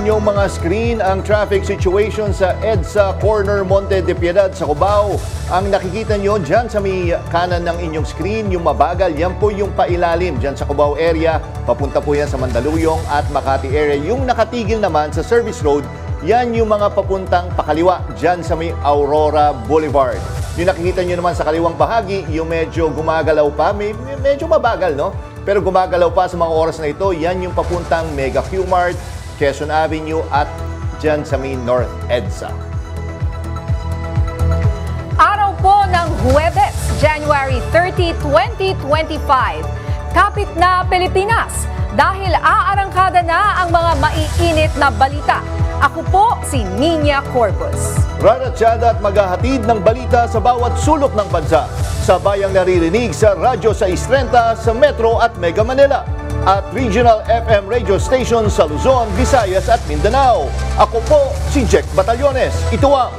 inyong mga screen ang traffic situation sa EDSA Corner Monte de Piedad sa Cubao. Ang nakikita nyo dyan sa may kanan ng inyong screen, yung mabagal, yan po yung pailalim dyan sa Cubao area. Papunta po yan sa Mandaluyong at Makati area. Yung nakatigil naman sa service road, yan yung mga papuntang pakaliwa dyan sa may Aurora Boulevard. Yung nakikita nyo naman sa kaliwang bahagi, yung medyo gumagalaw pa, medyo mabagal, no? Pero gumagalaw pa sa mga oras na ito, yan yung papuntang Mega Q-Mart, Quezon Avenue at dyan sa may North EDSA. Araw po ng Huwebes, January 30, 2025. Kapit na Pilipinas dahil aarangkada na ang mga maiinit na balita. Ako po si Nina Corpus. Raratsada at maghahatid ng balita sa bawat sulok ng bansa. Sabayang naririnig sa Radyo 630 sa Metro at Mega Manila at Regional FM radio station sa Luzon, Visayas at Mindanao. Ako po si Jack Batallones. Ito ang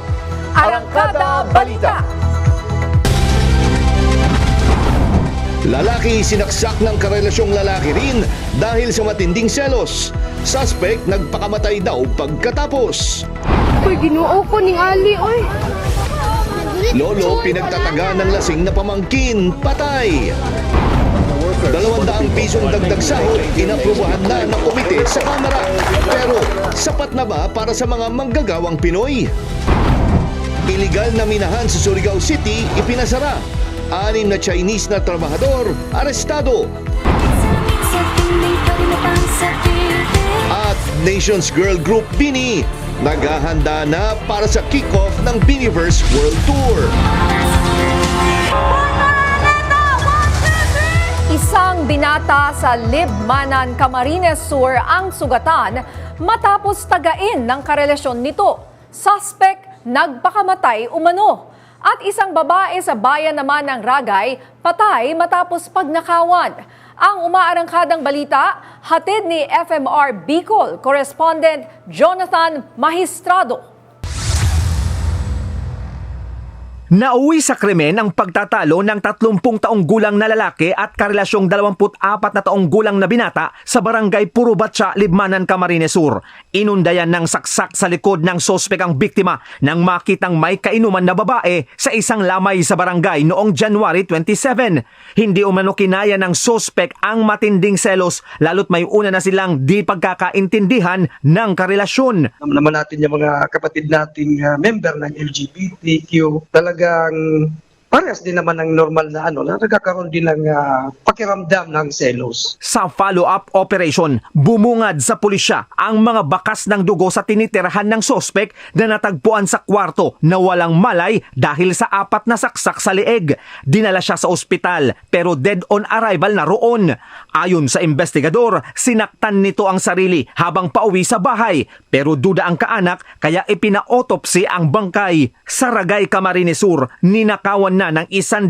Arangkada Balita. Lalaki sinaksak ng karelasyong lalaki rin dahil sa matinding selos. Suspect nagpakamatay daw pagkatapos. Uy, Ginoo ko ning Ali, oy. Lolo pinagtataga ng lasing na pamangkin, patay. 200 pisong dagdag sahod, inaprubahan na ng komite sa Kamara. Pero sapat na ba para sa mga manggagawang Pinoy? Iligal na minahan sa Surigao City, ipinasara. 6 na Chinese na trabahador, arestado. At Nations Girl Group Bini, naghahanda na para sa kick-off ng Biniverse World Tour. Isang binata sa Libmanan, Camarines Sur ang sugatan matapos tagain ng karelasyon nito. Suspect nagpakamatay umano. At isang babae sa bayan naman ng Ragay, patay matapos pagnakawan. Ang umaarangkadang balita, hatid ni FMR Bicol correspondent Jonathan Magistrado. Nauwi sa krimen ang pagtatalo ng 30 taong gulang na lalaki at karelasyong 24 na taong gulang na binata sa barangay Purubatsa, Libmanan, Camarines Sur. Inundayan ng saksak sa likod ng sospek ang biktima nang makitang may kainuman na babae sa isang lamay sa barangay noong January 27. Hindi umano kinaya ng sospek ang matinding selos lalo't may una na silang di pagkakaintindihan ng karelasyon. Naman natin yung mga kapatid nating member ng LGBTQ, talagang parehas din naman ng normal na nagkakaroon din ng pakiramdam ng selos. Sa follow-up operation, bumungad sa pulisya ang mga bakas ng dugo sa tinitirahan ng sospek na natagpuan sa kwarto na walang malay dahil sa 4 na saksak sa leeg. Dinala siya sa ospital pero dead on arrival na roon. Ayon sa investigador, sinaktan nito ang sarili habang pauwi sa bahay pero duda ang kaanak kaya ipina-autopsy ang bangkay. Sa Ragay, Camarines Sur, ninakawan na ng 100,000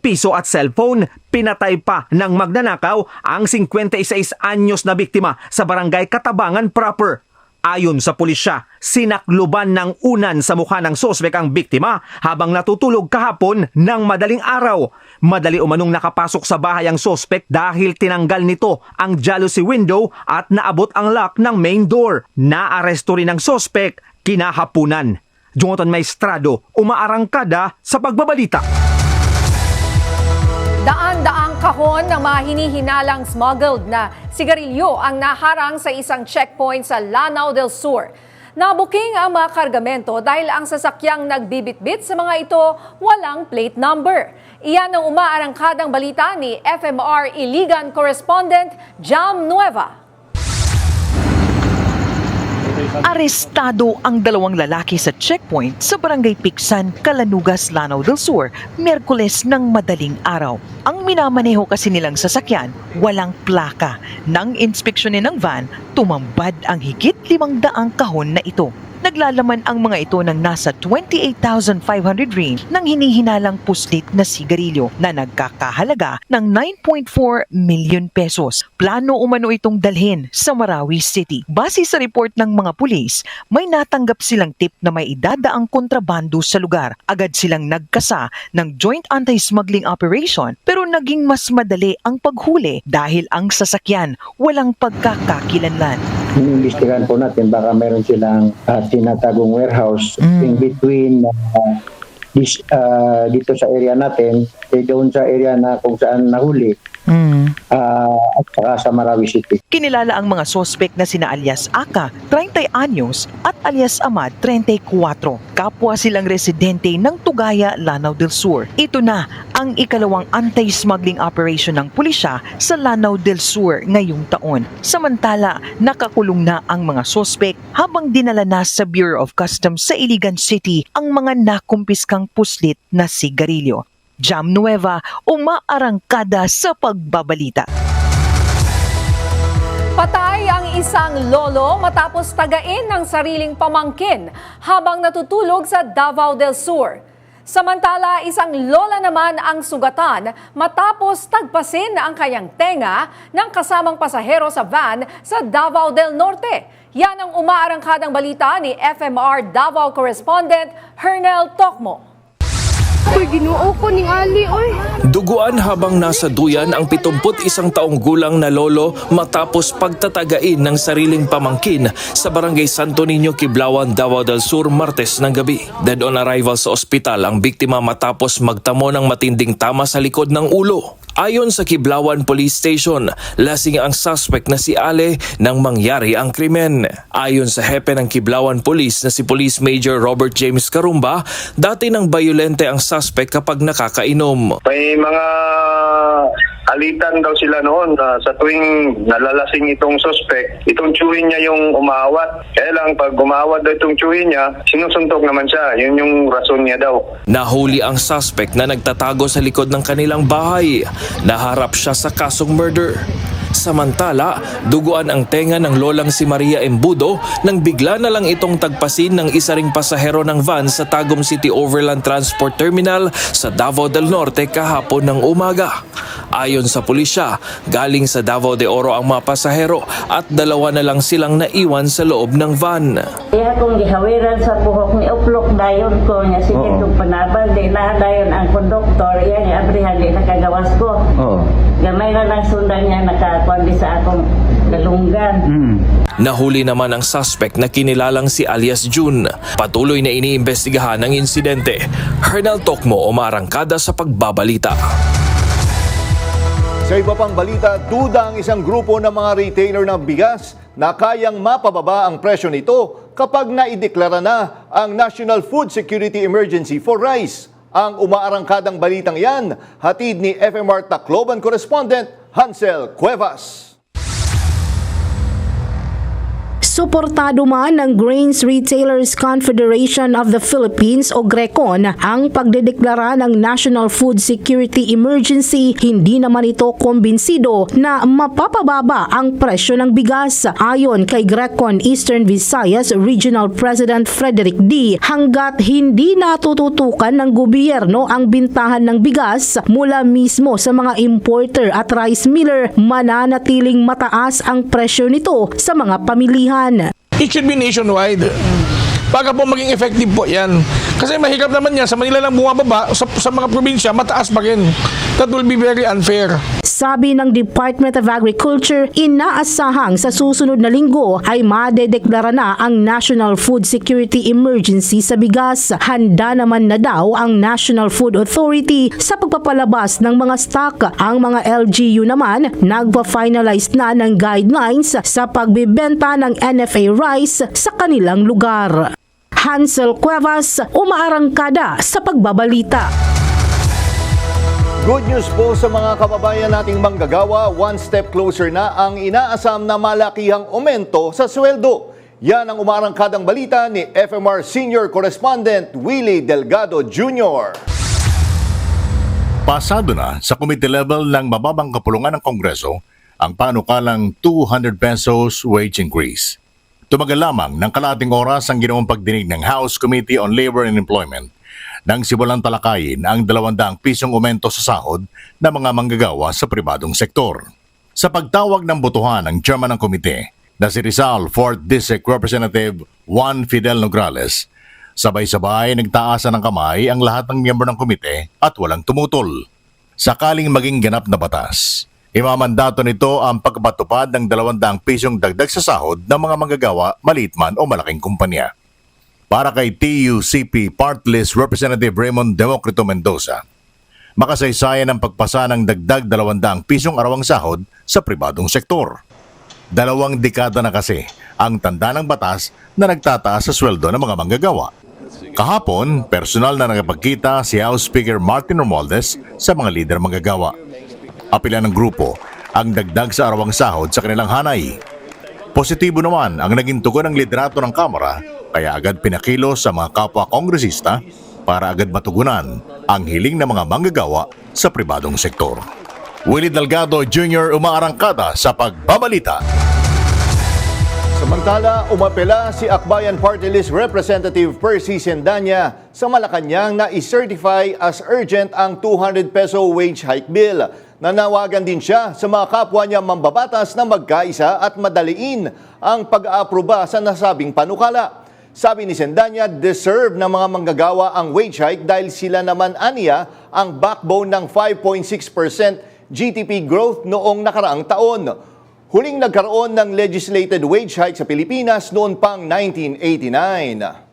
piso at cellphone, pinatay pa ng magnanakaw ang 56 anyos na biktima sa barangay Katabangan proper. Ayon sa pulisya, sinakluban ng unan sa mukha ng sospek ang biktima habang natutulog kahapon ng madaling araw. Madali umanong nakapasok sa bahay ang sospek dahil tinanggal nito ang jalousie window at naabot ang lock ng main door. Naaresto rin ang sospek kinahapunan. Jonathan Maestrado, umaarangkada sa pagbabalita. Daan-daang kahon ng mga hinihinalang smuggled na sigarilyo ang naharang sa isang checkpoint sa Lanao del Sur. Nabuking ang mga kargamento dahil ang sasakyang nagbibitbit sa mga ito walang plate number. Iyan ang umaarangkadang balita ni FMR Iligan correspondent Jam Nueva. Arestado ang 2 lalaki sa checkpoint sa Barangay Piksan, Calanugas, Lanao del Sur, Miyerkules ng madaling araw. Ang minamaneho kasi nilang sasakyan, walang plaka. Nang inspeksyonin ng van, tumambad ang higit 500 kahon na ito. Naglalaman ang mga ito ng nasa 28,500 range ng hinihinalang puslit na sigarilyo na nagkakahalaga ng 9.4 million pesos. Plano umano itong dalhin sa Marawi City. Base sa report ng mga pulis, may natanggap silang tip na may idadaang kontrabando sa lugar. Agad silang nagkasa ng joint anti-smuggling operation pero naging mas madali ang paghuli dahil ang sasakyan walang pagkakakilanlan. Iniimbestigahan po natin baka meron silang tinatagong warehouse in between dito sa area natin, doon sa area na kung saan nahuli at saka sa Marawi City. Kinilala ang mga sospek na sina alias Aka, 30 anyos, at alias Amad, 34. Kapwa silang residente ng Tugaya, Lanao del Sur. Ito na ang ikalawang anti-smuggling operation ng pulisya sa Lanao del Sur ngayong taon. Samantala, nakakulong na ang mga sospek habang dinala na sa Bureau of Customs sa Iligan City ang mga nakumpiskang puslit na sigarilyo. Jam Nueva, umaarangkada sa pagbabalita. Patay ang isang lolo matapos tagain ng sariling pamangkin habang natutulog sa Davao del Sur. Samantala, isang lola naman ang sugatan matapos tagpasin ang kanyang tenga ng kasamang pasahero sa van sa Davao del Norte. Yan ang umaarangkadang balita ni FMR Davao correspondent Hernel Tocmo. Uy, ginoo ko ning ali, oy. Duguan habang nasa duyan ang 71 taong gulang na lolo matapos pagtatagain ng sariling pamangkin sa barangay Santo Niño, Kiblawan, Davao del Sur, Martes ng gabi. Dead on arrival sa ospital ang biktima matapos magtamo ng matinding tama sa likod ng ulo. Ayon sa Kiblawan Police Station, lasing ang suspect na si Ale nang mangyari ang krimen. Ayon sa hepe ng Kiblawan Police na si Police Major Robert James Carumba, dati nang bayolente ang suspect kapag nakakainom. May mga alitan daw sila noon sa tuwing nalalasing itong suspect, itong tsuhin niya yung umawat. Kaya lang pag umawat daw itong tsuhin niya, sinusuntok naman siya. Yun yung rason niya daw. Nahuli ang suspect na nagtatago sa likod ng kanilang bahay. Naharap siya sa kasong murder. Samantala, duguan ang tenga ng lolang si Maria Embudo nang bigla na lang itong tagpasin ng isa ring pasahero ng van sa Tagum City Overland Transport Terminal sa Davao del Norte kahapon ng umaga. Ayon sa pulisya, galing sa Davao de Oro ang mga pasahero at dalawa na lang silang naiwan sa loob ng van. Kaya kung gihawiran sa buhok ni Uplok dayon ko niya sige kung panabal di na dayon ang konduktor yan abrihan di nakagawas ko. Gamay na lang sundan niya nakakundi sa akong galunggan. Nahuli naman ang suspect na kinilalang si alias June. Patuloy na iniimbestigahan ang insidente. Hernel Tocmo, umarangkada sa pagbabalita. Sa iba pang balita, duda ang isang grupo ng mga retailer ng bigas na kayang mapababa ang presyo nito kapag naideklara na ang National Food Security Emergency for Rice. Ang umaarangkadang balitang yan, hatid ni FMR Tacloban correspondent Hansel Cuevas. Suportado man ng Grains Retailers Confederation of the Philippines o GRECON ang pagdedeklara ng National Food Security Emergency, hindi naman ito kumbinsido na mapapababa ang presyo ng bigas. Ayon kay GRECON Eastern Visayas Regional President Frederick D., hanggat hindi natututukan ng gobyerno ang bintahan ng bigas mula mismo sa mga importer at rice miller, mananatiling mataas ang presyo nito sa mga pamilihan. It should be nationwide. Baka po maging effective po yan. Kasi mahirap naman yan. Sa Manila lang bumababa, sa mga probinsya, mataas pa rin. That will be very unfair. Sabi ng Department of Agriculture, inaasahang sa susunod na linggo ay madedeklara na ang National Food Security Emergency sa bigas. Handa naman na daw ang National Food Authority sa pagpapalabas ng mga stock. Ang mga LGU naman nagpa-finalize na ng guidelines sa pagbibenta ng NFA rice sa kanilang lugar. Hansel Cuevas, umaarangkada sa pagbabalita. Good news po sa mga kababayan nating manggagawa, one step closer na ang inaasam na malakihang aumento sa sweldo. Yan ang umaarangkadang balita ni FMR Senior Correspondent Willie Delgado Jr. Pasado na sa committee level ng mababang kapulungan ng Kongreso ang panukalang 200 pesos wage increase. Tumagal lamang ng kalahating oras ang ginawang pagdinig ng House Committee on Labor and Employment nang simulang talakayin ang 200 pisong aumento sa sahod ng mga manggagawa sa pribadong sektor. Sa pagtawag ng botohan ng chairman ng komite na si Rizal 4th District Representative Juan Fidel Nograles, sabay-sabay nagtaasan ng kamay ang lahat ng miyembro ng komite at walang tumutol. Sakaling maging ganap na batas, Imamandato nito ang pagpatupad ng 200 pisong dagdag sa sahod ng mga manggagawa, maliit man o malaking kumpanya. Para kay TUCP Party List Representative Raymond Democrito Mendoza, makasaysayan ang pagpasa ng dagdag 200 pisong arawang sahod sa pribadong sektor. 2 dekada na kasi ang tanda ng batas na nagtataas sa sweldo ng mga manggagawa. Kahapon, personal na nakapagkita si House Speaker Martin Romualdez sa mga lider manggagawa. Apila ng grupo ang dagdag sa arawang sahod sa kanilang hanay. Positibo naman ang naging tugon ng liderato ng Kamara, kaya agad pinakilo sa mga kapwa kongresista para agad matugunan ang hiling ng mga manggagawa sa pribadong sektor. Willie Delgado Jr. umaarangkada sa pagbabalita. Samantala, umapela si Akbayan Party List Representative Percy Sendanya sa Malacanang na i-certify as urgent ang 200 peso wage hike bill. Nanawagan din siya sa mga kapwa niya mambabatas na magkaisa at madaliin ang pag-aaproba sa nasabing panukala. Sabi ni Sendanya, deserve ng mga manggagawa ang wage hike dahil sila naman aniya ang backbone ng 5.6% GDP growth noong nakaraang taon. Huling nagkaroon ng legislated wage hike sa Pilipinas noon pang 1989.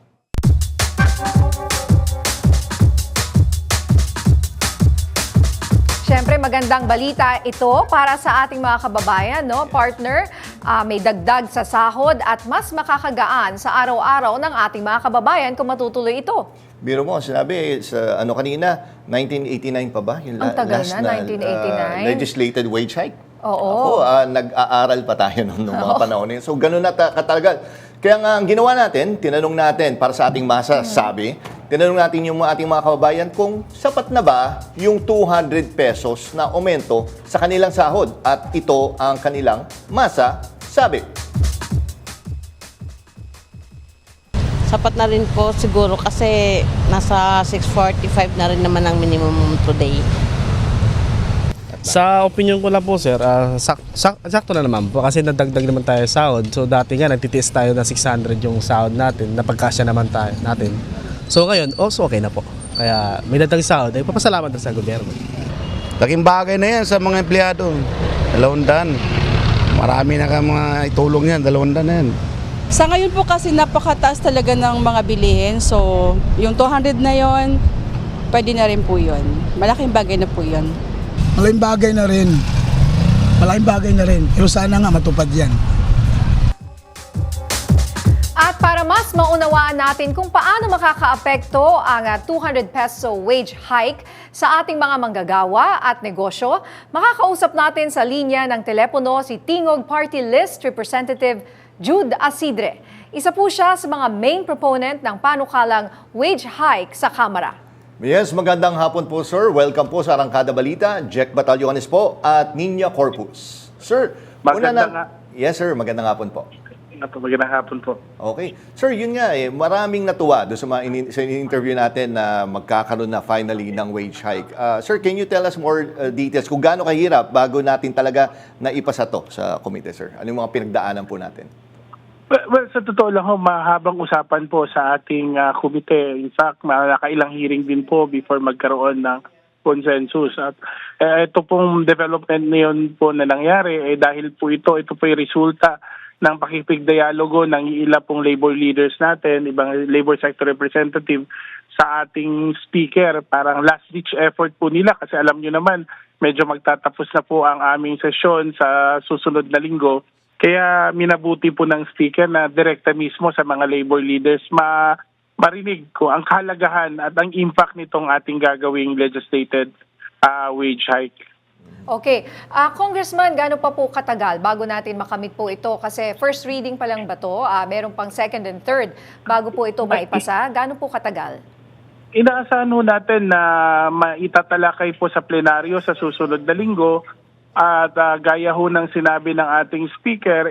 Siyempre, magandang balita ito para sa ating mga kababayan, no? Partner, may dagdag sa sahod at mas makakagaan sa araw-araw ng ating mga kababayan kung matutuloy ito. Biro mo, sinabi sa kanina, 1989 pa ba? Yung Ang tagal last na, 1989. Legislated wage hike. Oo. Ako, nag-aaral pa tayo noong mga panahon na yun. So, ganun na katalaga. Kaya nga, ang ginawa natin, tinanong natin para sa ating masasabi, tinanong natin yung ating mga kababayan kung sapat na ba yung 200 pesos na aumento sa kanilang sahod. At ito ang kanilang masasabi. Sapat na rin po siguro kasi nasa 645 na rin naman ang minimum today. Sa opinion ko lang po sir, sakto na naman po kasi nadagdag naman tayo sahod. So dati nga nagtitiis tayo na 600 yung sahod natin, napagkasya naman natin. So ngayon, also okay na po. Kaya may dagdag sahod, ay papasalamat na sa gobyerno. Laking bagay na yan sa mga empleyado. 200. Marami na ka mga itulong yan, 200 na yan. Sa ngayon po kasi napakataas talaga ng mga bilihin. So yung 200 na yon, pwede na rin po yun. Malaking bagay na po yun. Malaking bagay na rin. Malaking bagay na rin. Pero sana nga matupad yan. At para mas maunawaan natin kung paano makakaapekto ang 200 peso wage hike sa ating mga manggagawa at negosyo, makakausap natin sa linya ng telepono si Tingog Party List Representative Jude Asidre. Isa po siya sa mga main proponent ng panukalang wage hike sa Kamara. Yes, magandang hapon po sir. Welcome po sa Arangkada Balita. Jack Batalyones po at Ninya Corpus. Sir, yes sir, magandang hapon po. Magandang hapon po. Okay. Sir, yun nga maraming natuwa doon sa interview natin na magkakaroon na finally ng wage hike. Sir, can you tell us more details kung gaano kahirap bago natin talaga naipasa to sa komite, sir? Ano yung mga pinagdaanan po natin? Well, sa totoo lang ho, mahabang usapan po sa ating komite. In fact, nakailang hearing din po before magkaroon ng consensus. At ito pong development na yun po na nangyari, dahil po ito po yung resulta ng pakikipagdialogo ng iila pong labor leaders natin, ibang labor sector representative sa ating speaker. Parang last-ditch effort po nila kasi alam nyo naman, medyo magtatapos na po ang aming sesyon sa susunod na linggo. Kaya minabuti po ng speaker na direkta mismo sa mga labor leaders marinig ko ang kahalagahan at ang impact nitong ating gagawing legislated wage hike. Okay. Congressman, gaano pa po katagal bago natin makamit po ito? Kasi first reading pa lang ba ito? Meron pang second and third bago po ito maipasa? Gaano po katagal? Inaasahan natin na maitatalakay po sa plenaryo sa susunod na linggo. At gaya ho ng sinabi ng ating speaker,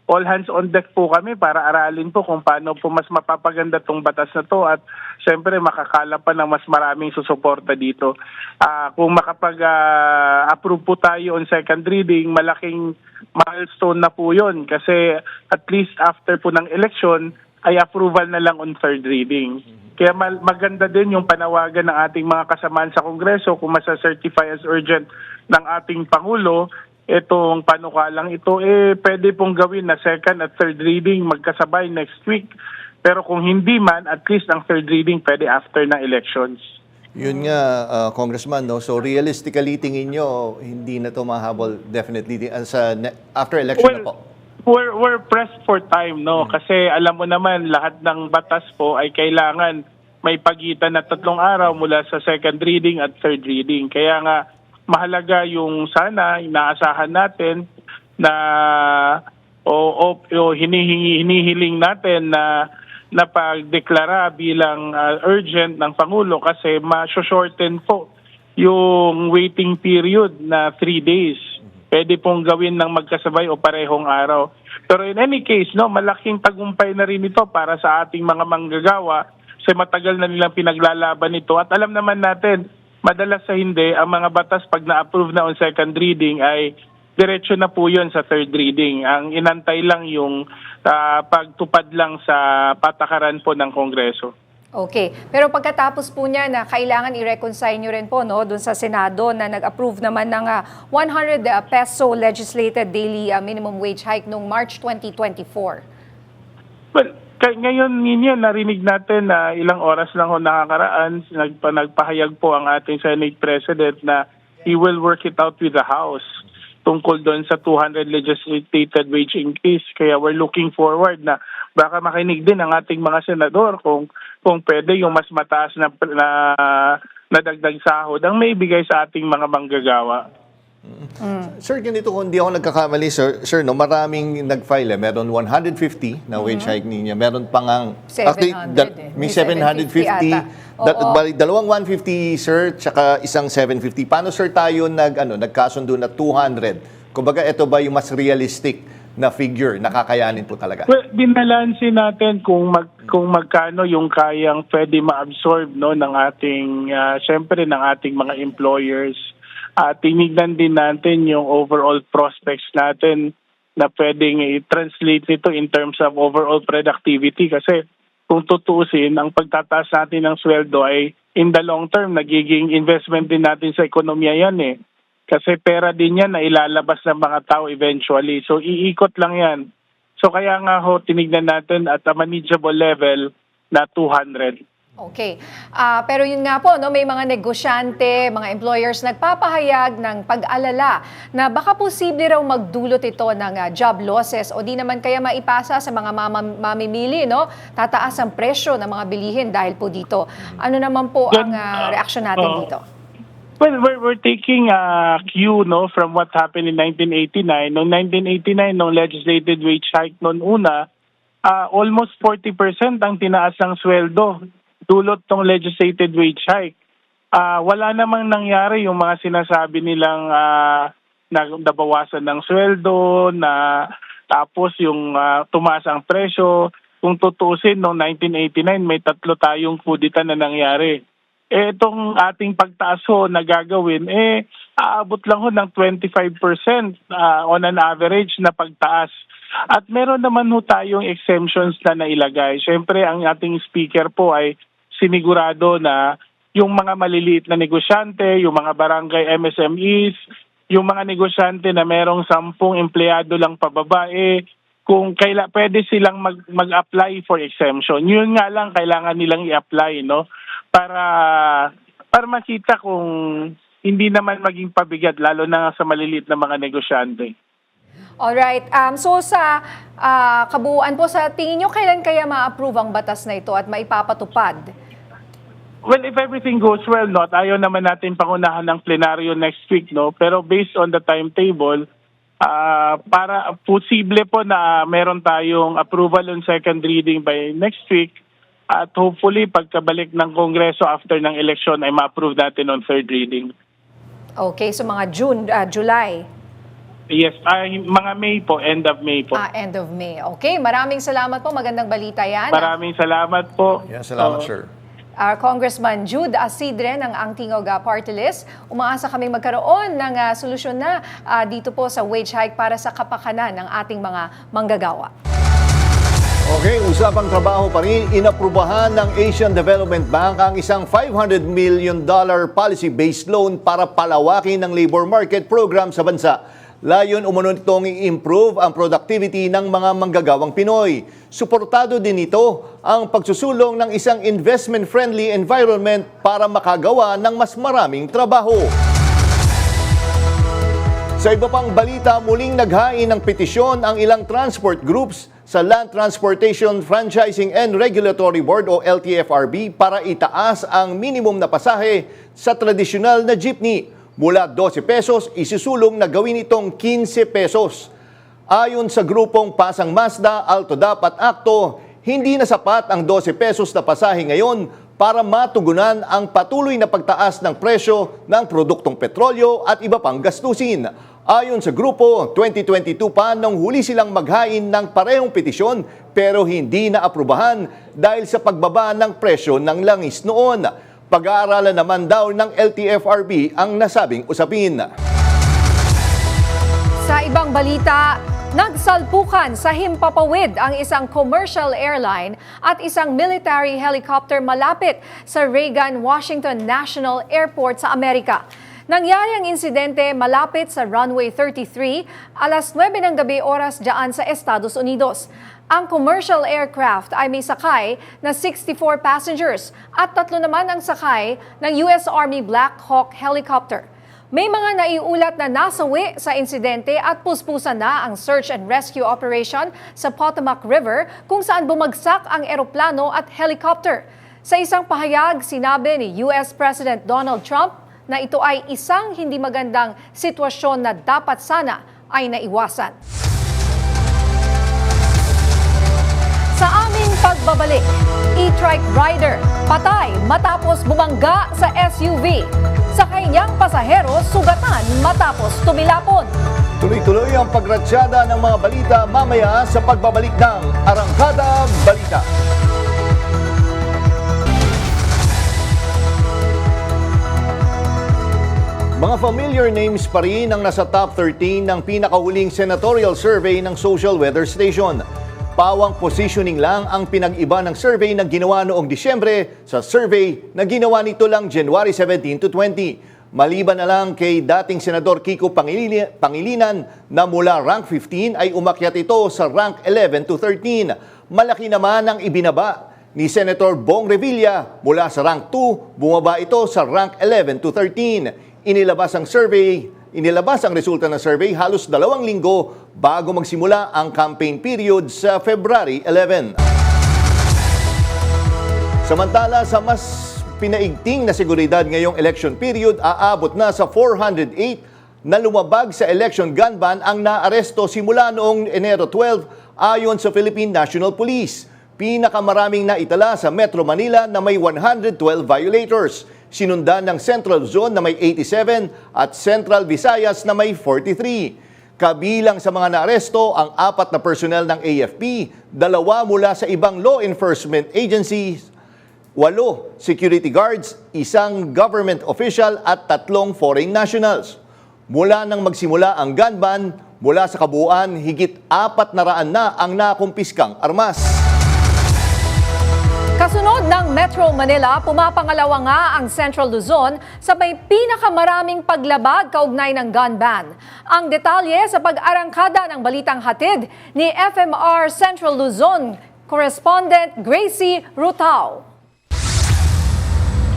all hands on deck po kami para aralin po kung paano po mas mapapaganda tong batas na to at syempre makakala pa ng mas maraming susuporta dito. Kung makapag-approve po tayo on second reading, malaking milestone na po yun kasi at least after po ng election ay approval na lang on third reading. Kaya maganda din yung panawagan ng ating mga kasamaan sa Kongreso kung masa-certify as urgent ng ating Pangulo, itong panukalang ito, pwede pong gawin na second at third reading magkasabay next week. Pero kung hindi man, at least ang third reading pwede after ng elections. Yun nga, Congressman, no? So realistically, tingin nyo, hindi na ito mahabol definitely after election na po? We're pressed for time, no? Kasi alam mo naman, lahat ng batas po ay kailangan may pagitan na 3 araw mula sa second reading at third reading. Kaya nga, mahalaga yung sana, inaasahan natin na hinihiling natin na pagdeklara bilang urgent ng Pangulo kasi ma-shorten po yung waiting period na 3 days. Pwede pong gawin ng magkasabay o parehong araw. Pero in any case, no, malaking tagumpay na rin ito para sa ating mga manggagawa kasi matagal na nilang pinaglalaban ito. At alam naman natin, madalas sa hindi, ang mga batas pag na-approve na on second reading ay diretso na po yun sa third reading. Ang inantay lang yung pagtupad lang sa patakaran po ng Kongreso. Okay. Pero pagkatapos po niya na kailangan i-reconcile nyo rin po, no, dun sa Senado na nag-approve naman ng 100 peso legislated daily minimum wage hike noong March 2024. Well, ngayon, Nina, narinig natin na ilang oras lang ho nakakaraan, nagpahayag po ang ating Senate President na he will work it out with the House tungkol doon sa 200 legislated wage increase. Kaya we're looking forward na baka makinig din ang ating mga senador kung pwede yung mas mataas na dagdag sahod ang may bigay sa ating mga manggagawa. Sir, ganito kung hindi ako nagkakamali, sir, no, maraming nag-file. Meron 150 na wage hike niya. Meron pang ang... 700 may 750. Dalawang 150, sir, tsaka isang 750. Paano, sir, tayo nagkasundo na 200? Kumbaga, ito ba yung mas realistic na figure na kakayanin po talaga? Well, binalansin natin kung magkano yung kayang pwede ma-absorb, no, ng ating, syempre, ng ating mga employers. Tinignan din natin yung overall prospects natin na pwedeng i-translate nito in terms of overall productivity kasi kung tutuusin, ang pagtataas natin ng sweldo ay in the long term, nagiging investment din natin sa ekonomiya yan eh. Kasi pera din yan na ilalabas ng mga tao eventually. So iikot lang yan. So kaya nga ho, tinignan natin at a manageable level na 200. Okay. Pero yun nga po, no, may mga negosyante, mga employers nagpapahayag ng pag-alala na baka posible raw magdulot ito ng job losses o di naman kaya maipasa sa mga mamimili, no? Tataas ang presyo ng mga bilihin dahil po dito. Ano naman po ang reaksyon natin dito? Well, we're taking a cue, no, from what happened in 1989. Noong 1989, nung legislated wage hike noon una, almost 40% ang tinaas ng sweldo dulot tong legislated wage hike. Wala namang nangyari yung mga sinasabi nilang nabawasan ng sweldo, na tapos yung tumaas ang presyo. Kung tutuusin, noong 1989, may 3 tayong kudita na nangyari. Itong ating pagtaas ho na gagawin, aabot lang ho ng 25% on an average na pagtaas. At meron naman ho tayong exemptions na nailagay. Siyempre, ang ating speaker po ay sinigurado na yung mga maliliit na negosyante, yung mga barangay MSMEs, yung mga negosyante na merong 10 empleyado lang pababa, kung pwede silang mag-apply for exemption. Yun nga lang kailangan nilang i-apply, no? Para makita kung hindi naman maging pabigat, lalo na sa maliliit na mga negosyante. Alright. So sa kabuuan po, sa tingin nyo, kailan kaya ma-approve ang batas na ito at maipapatupad? Well, if everything goes well, no, ayaw naman natin pangunahan ng plenaryo next week, no? Pero based on the timetable, para posible po na meron tayong approval on second reading by next week at hopefully pagkabalik ng Kongreso after ng election ay ma-approve natin on third reading. Okay, so mga July. Yes, mga May po, end of May po. End of May. Okay, maraming salamat po. Magandang balita yan. Maraming salamat po. Yeah, salamat, sir. Congressman Jude Asidre ng Angtingog Party List. Umaasa kaming magkaroon ng solusyon na dito po sa wage hike para sa kapakanan ng ating mga manggagawa. Okay, usapang trabaho pa rin, inaprubahan ng Asian Development Bank ang isang $500 million policy-based loan para palawakin ng labor market program sa bansa. Layon umano nitong i-improve ang productivity ng mga manggagawang Pinoy. Suportado din ito ang pagsusulong ng isang investment-friendly environment para makagawa ng mas maraming trabaho. Sa iba pang balita, muling naghain ng petisyon ang ilang transport groups sa Land Transportation Franchising and Regulatory Board o LTFRB para itaas ang minimum na pasahe sa tradisyonal na jeepney. Mula 12 pesos, isusulong na gawin itong 15 pesos. Ayon sa grupong Pasang Mazda, Altodap at Akto, hindi na sapat ang 12 pesos na pasahe ngayon para matugunan ang patuloy na pagtaas ng presyo ng produktong petrolyo at iba pang gastusin. Ayon sa grupo, 2022 pa nang huli silang maghain ng parehong petisyon pero hindi na aprubahan dahil sa pagbaba ng presyo ng langis noon. Pag-aaralan naman daw ng LTFRB ang nasabing usapin. Sa ibang balita, nagsalpukan sa Himpapawid ang isang commercial airline at isang military helicopter malapit sa Reagan Washington National Airport sa Amerika. Nangyari ang insidente malapit sa runway 33, alas 9 ng gabi oras dyan sa Estados Unidos. Ang commercial aircraft ay may sakay na 64 passengers at 3 naman ang sakay ng US Army Black Hawk helicopter. May mga naiulat na nasawi sa insidente at puspusan na ang search and rescue operation sa Potomac River kung saan bumagsak ang eroplano at helicopter. Sa isang pahayag, sinabi ni US President Donald Trump na ito ay isang hindi magandang sitwasyon na dapat sana ay naiwasan. Sa aming pagbabalik, e-trike rider patay matapos bumangga sa SUV. Sa kanyang pasahero, sugatan matapos tumilapon. Tuloy-tuloy ang pagratsyada ng mga balita mamaya sa pagbabalik ng Arangkada Balita. Mga familiar names pa rin ang nasa top 13 ng pinakahuling senatorial survey ng Social Weather Station. Pawang positioning lang ang pinag-iba ng survey na ginawa noong Disyembre sa survey na ginawa nito lang January 17 to 20. Maliban na lang kay dating Senador Kiko Pangilinan na mula rank 15 ay umakyat ito sa rank 11 to 13. Malaki naman ang ibinaba ni Senator Bong Revilla mula sa rank 2, bumaba ito sa rank 11 to 13. Inilabas ang resulta ng survey halos 2 linggo bago magsimula ang campaign period sa February 11. Samantala, sa mas pinaigting na seguridad ngayong election period, aabot na sa 408 na lumabag sa election gun ban ang naaresto simula noong Enero 12 ayon sa Philippine National Police. Pinakamaraming naitala sa Metro Manila na may 112 violators. Sinundan ng Central Luzon na may 87 at Central Visayas na may 43. Kabilang sa mga naaresto ang 4 na personnel ng AFP, 2 mula sa ibang law enforcement agencies, 8 security guards, 1 government official at 3 foreign nationals. Mula nang magsimula ang gun ban, mula sa kabuuan, higit 400 na ang nakumpiskang armas. Kasunod ng Metro Manila, pumapangalawa nga ang Central Luzon sa may pinakamaraming paglabag kaugnay ng gun ban. Ang detalye sa pag-arangkada ng balitang hatid ni FMR Central Luzon correspondent Gracie Rutao.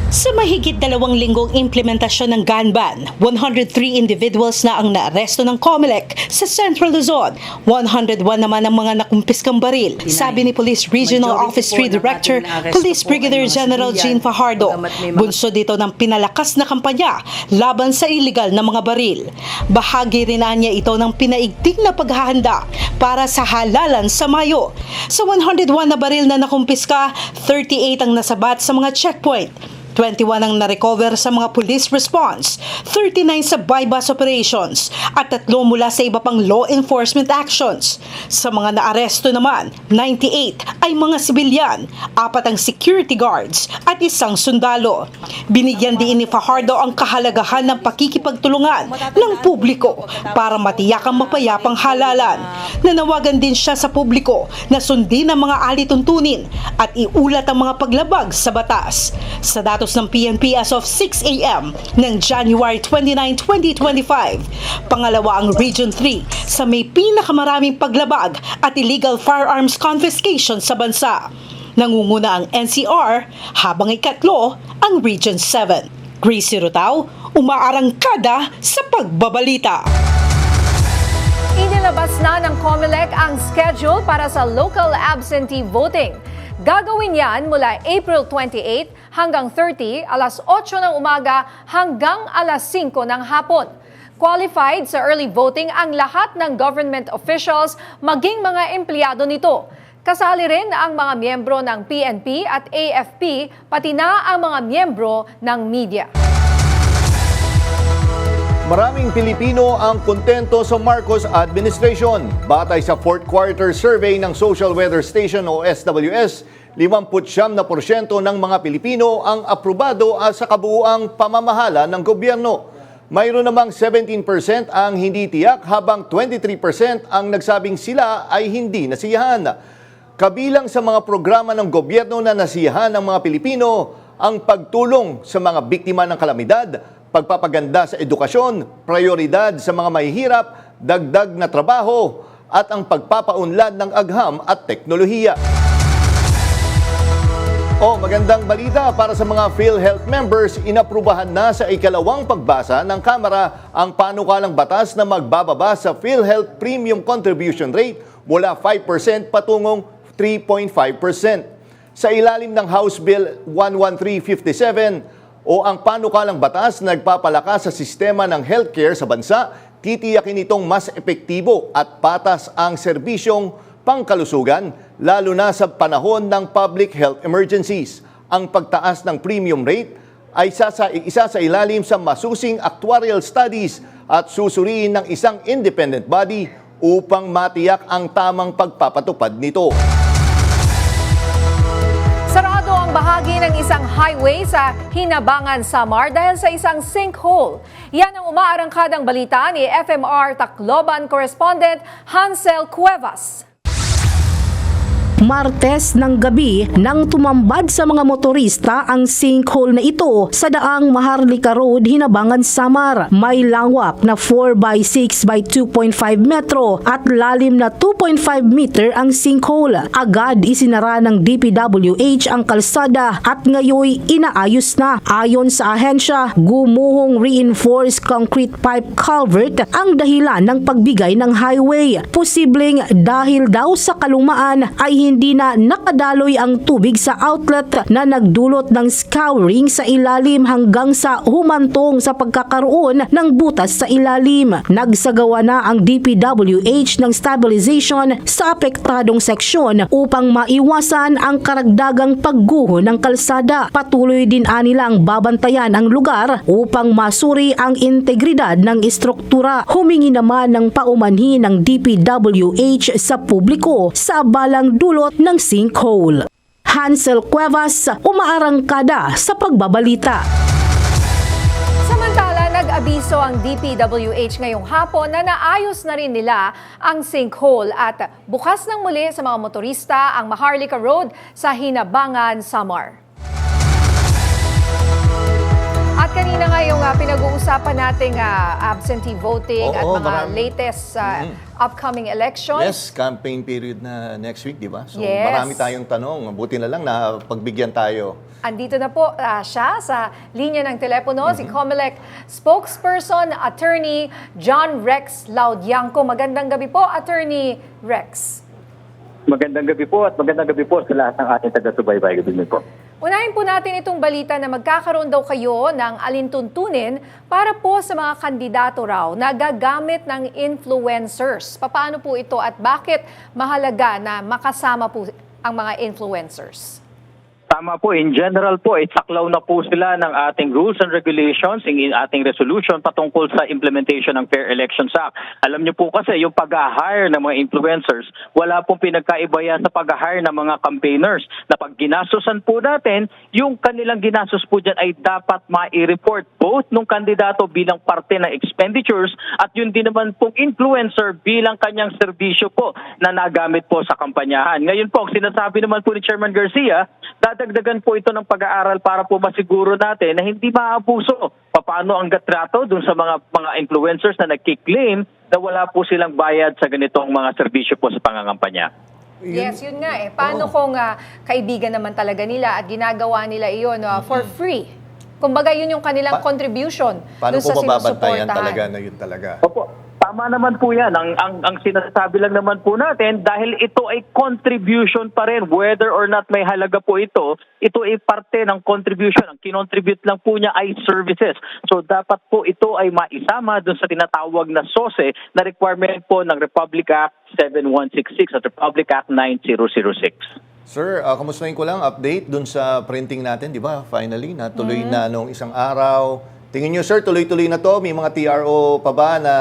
Sa mahigit 2 linggong implementasyon ng gun ban, 103 individuals na ang naaresto ng COMELEC sa Central Luzon. 101 naman ang mga nakumpiskang baril. Sabi ni Police Regional Office 3 Director, Police Brigadier General Jean Fajardo. Bunso dito ng pinalakas na kampanya laban sa illegal na mga baril. Bahagi rin niya ito ng pinaigting na paghahanda para sa halalan sa Mayo. Sa 101 na baril na nakumpiska, 38 ang nasabat sa mga checkpoint. 21 ang na-recover sa mga police response, 39 sa bypass operations at 3 mula sa iba pang law enforcement actions. Sa mga naaresto naman, 98 ay mga sibilyan, 4 ang security guards at 1 sundalo. Binigyan din ni Fajardo ang kahalagahan ng pakikipagtulungan ng publiko para matiyak ang mapayapang halalan. Nanawagan din siya sa publiko na sundin ang mga alituntunin at iulat ang mga paglabag sa batas. Sa datos ng PNP as of 6 a.m. ng January 29, 2025, pangalawa ang Region 3 sa may pinakamaraming paglabag at illegal firearms confiscation sa bansa. Nangunguna ang NCR habang ikatlo ang Region 7. Gracie Rutao, umaarangkada sa pagbabalita. Inilabas na ng COMELEC ang schedule para sa local absentee voting. Gagawin yan mula April 28 hanggang 30, alas 8 ng umaga hanggang alas 5 ng hapon. Qualified sa early voting ang lahat ng government officials, maging mga empleyado nito. Kasali rin ang mga miyembro ng PNP at AFP, pati na ang mga miyembro ng media. Maraming Pilipino ang kontento sa Marcos administration. Batay sa 4th quarter survey ng Social Weather Station o SWS, 59% ng mga Pilipino ang aprobado sa kabuuang pamamahala ng gobyerno. Mayroon namang 17% ang hindi tiyak habang 23% ang nagsabing sila ay hindi nasiyahan. Kabilang sa mga programa ng gobyerno na nasiyahan ng mga Pilipino ang pagtulong sa mga biktima ng kalamidad, pagpapaganda sa edukasyon, prioridad sa mga mahihirap, dagdag na trabaho, at ang pagpapaunlad ng agham at teknolohiya. Magandang balita para sa mga PhilHealth members, inaprubahan na sa ikalawang pagbasa ng Kamara ang panukalang batas na magbababa sa PhilHealth Premium Contribution Rate mula 5% patungong 3.5%. Sa ilalim ng House Bill 11357, o ang panukalang batas na nagpapalakas sa sistema ng healthcare sa bansa, titiyakin itong mas epektibo at patas ang serbisyong pangkalusugan, lalo na sa panahon ng public health emergencies. Ang pagtaas ng premium rate ay isa sa ilalim sa masusing actuarial studies at susuriin ng isang independent body upang matiyak ang tamang pagpapatupad nito. Sarado ang bahagi ng isang highway sa Hinabangan, Samar dahil sa isang sinkhole. Yan ang umaarangkadang balita ni FMR Tacloban correspondent Hansel Cuevas. Martes ng gabi nang tumambad sa mga motorista ang sinkhole na ito sa daang Maharlika Road, Hinabangan, Samar. May lawak na 4x6 by 2.5 metro at lalim na 2.5 meter ang sinkhole. Agad isinara ng DPWH ang kalsada at ngayoy inaayos na. Ayon sa ahensya, gumuhong reinforced concrete pipe culvert ang dahilan ng pagbigay ng highway. Posibleng dahil daw sa kalumaan ay hindi na nakadaloy ang tubig sa outlet na nagdulot ng scouring sa ilalim hanggang sa humantong sa pagkakaroon ng butas sa ilalim. Nagsagawa na ang DPWH ng stabilization sa apektadong seksyon upang maiwasan ang karagdagang pagguho ng kalsada. Patuloy din anilang babantayan ang lugar upang masuri ang integridad ng istruktura. Humingi naman ng paumanhin ng DPWH sa publiko sa balang dulot ng sinkhole. Hansel Cuevas, umaarangkada sa pagbabalita. Samantala, nag-abiso ang DPWH ngayong hapon na naayos na rin nila ang sinkhole at bukas ng muli sa mga motorista ang Maharlika Road sa Hinabangan, Samar. At kanina nga yung pinag-uusapan nating absentee voting at mga latest upcoming elections. Yes, campaign period na next week, di ba? So Yes. marami tayong tanong. Buti na lang na pagbigyan tayo. Andito na po siya sa linya ng telepono, si COMELEC spokesperson, Attorney John Rex Laudianco. Magandang gabi po, Attorney Rex. Magandang gabi po at magandang gabi po sa lahat ng ating taga-subaybay. Good evening po. Unahin po natin itong balita na magkakaroon daw kayo ng alintuntunin para po sa mga kandidato raw na gagamit ng influencers. Paano po ito at bakit mahalaga na makasama po ang mga influencers? Tama po, in general po, saklaw na po sila ng ating rules and regulations, in ating resolution patungkol sa implementation ng Fair Elections Act. Alam niyo po kasi yung pag-hire ng mga influencers, wala pong pinagkaiba yan sa pag-hire ng mga campaigners. Na pag ginastosan po natin, yung kanilang ginastos po dyan ay dapat ma-report both nung kandidato bilang parte ng expenditures at yun din naman pong influencer bilang kanyang serbisyo po na nagamit po sa kampanyahan. Ngayon po, ang sinasabi naman po ni Chairman Garcia, dadagdagan po ito ng pag-aaral para po masiguro natin na hindi maabuso. Paano ang trato dun sa mga influencers na nagkiklaim na wala po silang bayad sa ganitong mga serbisyo po sa pangangampanya. Yes, yun nga eh. Paano kung kaibigan naman talaga nila at ginagawa nila iyon for free? Kumbaga yun yung kanilang contribution Paano dun sa po mababantayan sinusuportahan. talaga na yun talaga? Opo, tama naman po yan. Ang sinasabi lang naman po natin, dahil ito ay contribution pa rin, whether or not may halaga po ito ay parte ng contribution. Ang kinontribute lang po niya ay services. So dapat po ito ay maisama dun sa tinatawag na SOSE na requirement po ng Republic Act 7166 at Republic Act 9006. Sir, kamustahin ko lang, update dun sa printing natin, di ba? Finally, natuloy na nung isang araw. Tingin nyo, sir, tuloy-tuloy na to? May mga TRO pa ba na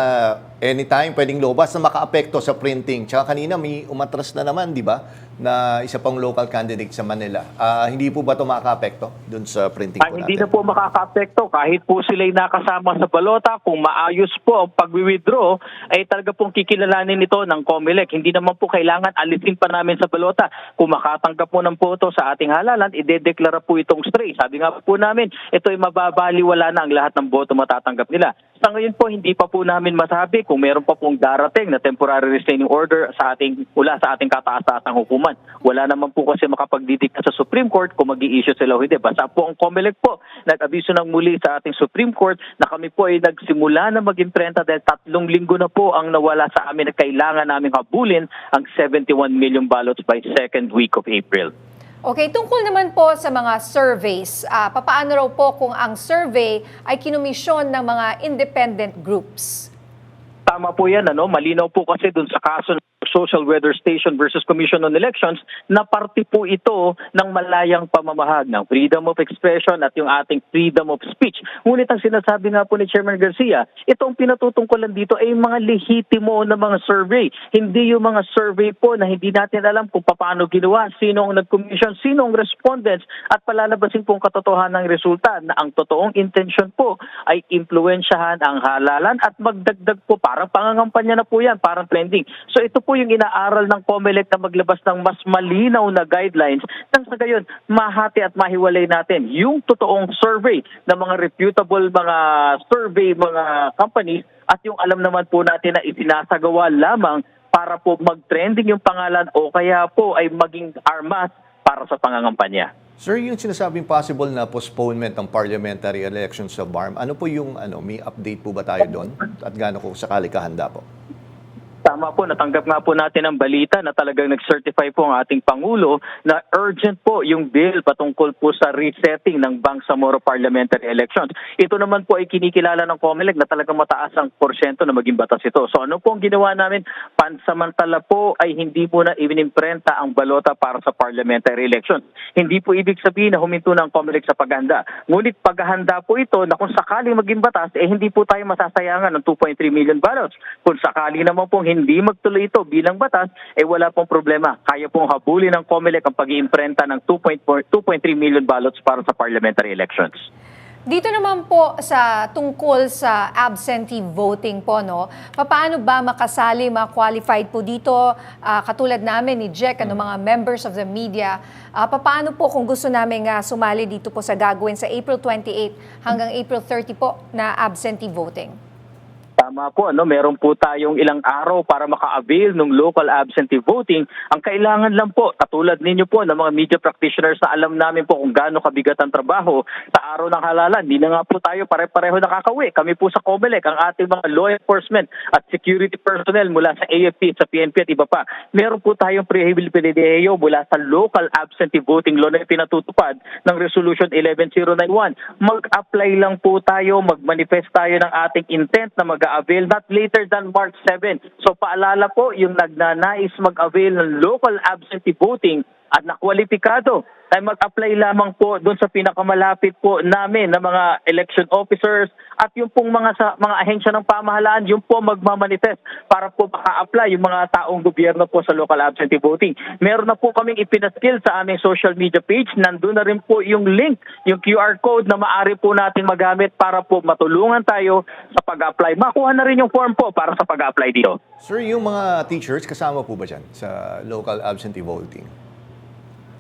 anytime pwedeng lobas na maka-apekto sa printing? Tsaka kanina may umatras na naman, di ba? Na isa pang local candidate sa Manila. Hindi po ba ito maka-apekto dun sa printing po natin? Hindi na po makaka-apekto. Kahit po sila'y nakasama sa balota, kung maayos po ang pag-withdraw, ay talaga pong kikilalanin ito ng COMELEC. Hindi naman po kailangan alisin pa namin sa balota. Kung makatanggap po ng boto sa ating halalan, idedeklara po itong stray. Sabi nga po namin, ito ay mababaliwala na ang lahat ng boto matatanggap nila. Sa ngayon po, hindi pa po namin masabi kung meron pa pong darating na temporary restraining order mula sa ating kataas-taasang hukuman. Wala naman po kasi makapagdidikta sa Supreme Court kung mag-i-issue sila o hindi. Basta po ang COMELEC po, nag-abiso ng muli sa ating Supreme Court na kami po ay nagsimula na mag-imprenta dahil 3 linggo na po ang nawala sa amin na kailangan namin habulin ang 71 million ballots by second week of April. Okay, tungkol naman po sa mga surveys, papaano raw po kung ang survey ay kinumisyon ng mga independent groups? Tama po yan, malinaw po kasi dun sa kaso ng Social Weather Station versus Commission on Elections na parte po ito ng malayang pamamahag ng freedom of expression at yung ating freedom of speech. Ngunit ang sinasabi nga po ni Chairman Garcia, itong pinatutungkulan dito ay mga lehitimo na mga survey. Hindi yung mga survey po na hindi natin alam kung paano ginawa, sino ang nag-commission, sino ang respondents at palalabasin pong katotohanan ng resulta na ang totoong intention po ay impluwensyahan ang halalan at magdagdag po, parang pangangampanya na po yan, parang trending. So ito po yung inaaral ng COMELEC na maglabas ng mas malinaw na guidelines nang sa gayon mahati at mahiwalay natin yung totoong survey ng mga reputable mga survey mga companies at yung alam naman po natin na isinasagawa lamang para po mag-trending yung pangalan o kaya po ay maging armas para sa pangangampanya. Sir, yung sinasabing possible na postponement ng parliamentary elections sa BARM, ano po yung may update po ba tayo doon? At gaano kung sakali kahanda po? Tama po, natanggap nga po natin ang balita na talagang nag-certify po ang ating Pangulo na urgent po yung bill patungkol po sa resetting ng Bangsamoro parliamentary elections. Ito naman po ay kinikilala ng COMELEC na talagang mataas ang porsyento na maging batas ito. So ano po ang ginawa namin? Pansamantala po ay hindi po na inimprenta ang balota para sa parliamentary elections. Hindi po ibig sabihin na huminto ng COMELEC sa paghanda. Ngunit paghahanda po ito na kung sakaling maging batas, hindi po tayo masasayangan ng 2.3 million ballots. Kung sakali naman po hindi magtuloy ito bilang batas, wala pong problema. Kaya pong habulin ng COMELEC ang pag-iimprenta ng 2.3 million ballots para sa parliamentary elections. Dito naman po sa tungkol sa absentee voting po, paano ba makasali mga qualified po dito, katulad namin ni Jack, mga members of the media, paano po kung gusto namin sumali dito po sa gagawin sa April 28 hanggang April 30 po na absentee voting? Tama po, meron po tayong ilang araw para maka-avail ng local absentee voting. Ang kailangan lang po, katulad ninyo po ng mga media practitioners na alam namin po kung gaano kabigat ang trabaho sa araw ng halalan. Hindi na nga po tayo pare-pareho nakakauwi. Kami po sa COMELEC, ang ating mga law enforcement at security personnel mula sa AFP, sa PNP at iba pa. Meron po tayong pribilehiyo mula sa local absentee voting law na pinatutupad ng Resolution 11091. Mag-apply lang po tayo, mag-manifest tayo ng ating intent na mag-avail not later than March 7. So paalala po, yung nagnanais mag-avail ng local absentee voting at nakwalipikado ay mag-apply lamang po doon sa pinakamalapit po namin na mga election officers at yung pong mga ahensya ng pamahalaan, yung po magmamanifest para po maka-apply yung mga taong gobyerno po sa local absentee voting. Meron na po kaming ipinaskil sa aming social media page. Nandun na rin po yung link, yung QR code na maaari po natin magamit para po matulungan tayo sa pag-apply. Makuha na rin yung form po para sa pag-apply dito. Sir, yung mga teachers, kasama po ba dyan sa local absentee voting?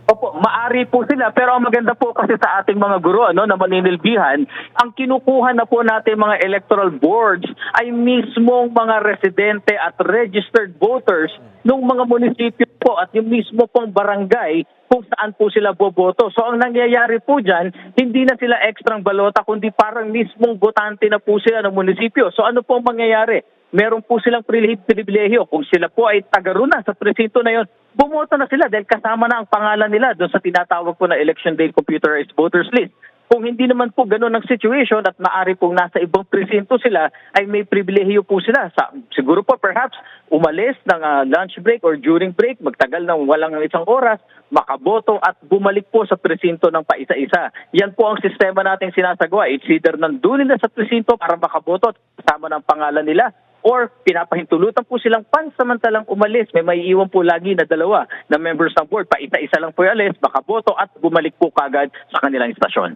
Opo, maari po sila, pero ang maganda po kasi sa ating mga guro na maninilbihan, ang kinukuha na po natin mga electoral boards ay mismong mga residente at registered voters ng mga munisipyo po at yung mismo pong barangay kung saan po sila boboto. So ang nangyayari po dyan, hindi na sila ekstrang balota, kundi parang mismong botante na po sila ng munisipyo. So ano po ang mangyayari? Meron po silang pribilehiyo. Kung sila po ay taga-runa sa presinto na yon, bumoto na sila dahil kasama na ang pangalan nila doon sa tinatawag po na Election Day Computerized Voters List. Kung hindi naman po ganun ang situation at maaari pong nasa ibang presinto sila, ay may pribilehiyo po sila. Siguro po perhaps umalis ng lunch break or during break, magtagal ng walang isang oras, makaboto at bumalik po sa presinto ng paisa-isa. Yan po ang sistema nating sinasagawa. It's either nandun nila sa presinto para makaboto at kasama ng pangalan nila, or pinapahintulutan po silang pansamantalang umalis. May maiiwan po lagi na dalawa na members ng board. Paisa-isa lang po yung alis, makaboto at bumalik po kagad sa kanilang istasyon.